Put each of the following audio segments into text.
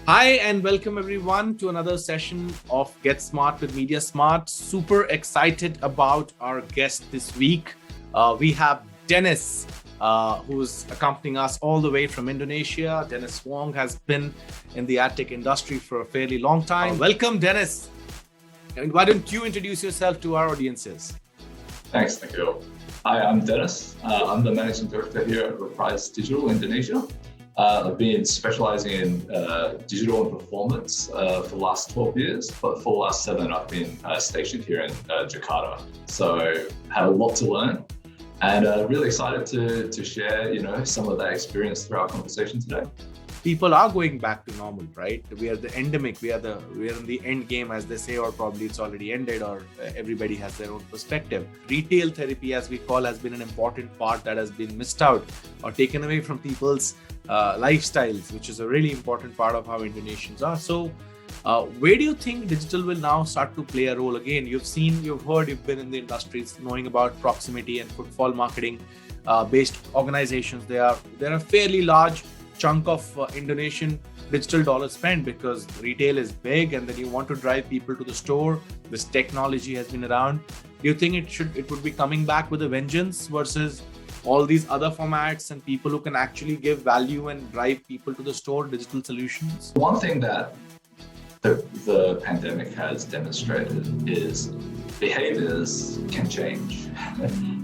Hi and welcome everyone to another session of Get Smart with Mediasmart. Super excited about our guest this week. We have Dennis, who's accompanying us all the way from Indonesia. Dennis Wong has been in the ad tech industry for a fairly long time. Welcome, Dennis. And why don't you introduce yourself to our audiences? Thanks, Nikhil. Hi, I'm Dennis. I'm the managing director here at Reprise Digital, Indonesia. I've been specializing in digital and performance for the last 12 years, but for the last 7, I've been stationed here in Jakarta. So had a lot to learn, and really excited to share, some of that experience through our conversation today. People are going back to normal, right? We are the endemic. We are in the end game, as they say, or probably it's already ended, or everybody has their own perspective. Retail therapy, as we call, has been an important part that has been missed out or taken away from people's lifestyles, which is a really important part of how Indonesians are. So where do you think digital will now start to play a role again? You've heard, you've been in the industries, knowing about proximity and footfall marketing based organizations. They're a fairly large chunk of Indonesian digital dollar spend, because retail is big and then you want to drive people to the store. This technology has been around. Do you think it would be coming back with a vengeance versus all these other formats and people who can actually give value and drive people to the store, digital solutions? One thing that the pandemic has demonstrated is behaviors can change.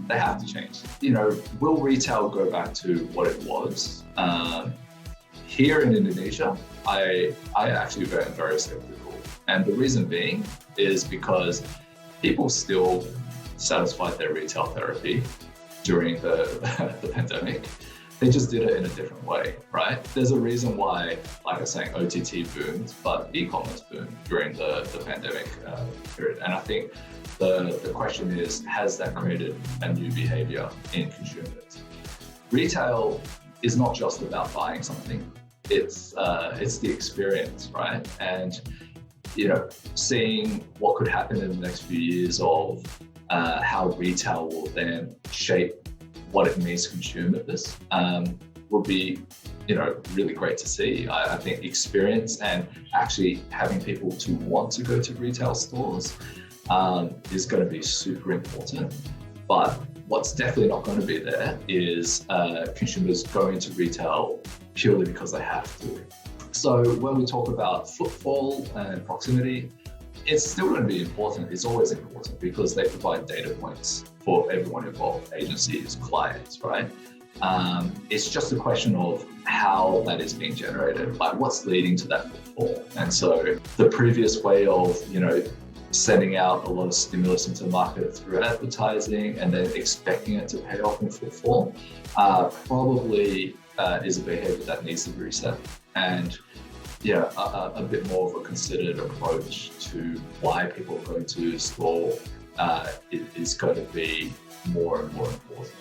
They have to change. Will retail go back to what it was? Here in Indonesia, I actually very, very skeptical. And the reason being is because people still satisfied their retail therapy during the pandemic. They just did it in a different way, right? There's a reason why, like I was saying, OTT boomed, but e-commerce boomed during the pandemic period. And I think the question is, has that created a new behavior in consumers? Retail is not just about buying something. It's the experience, right? And seeing what could happen in the next few years of how retail will then shape what it means to consumers will be, really great to see. I think experience and actually having people to want to go to retail stores is going to be super important. But what's definitely not going to be there is consumers going to retail purely because they have to. So when we talk about footfall and proximity, it's still going to be important. It's always important because they provide data points for everyone involved, agencies, clients, right? It's just a question of how that is being generated, like what's leading to that footfall. And so the previous way of, sending out a lot of stimulus into the market through advertising and then expecting it to pay off in footfall probably is a behavior that needs to be reset. And a bit more of a considered approach to why people are going to store is going to be more and more important.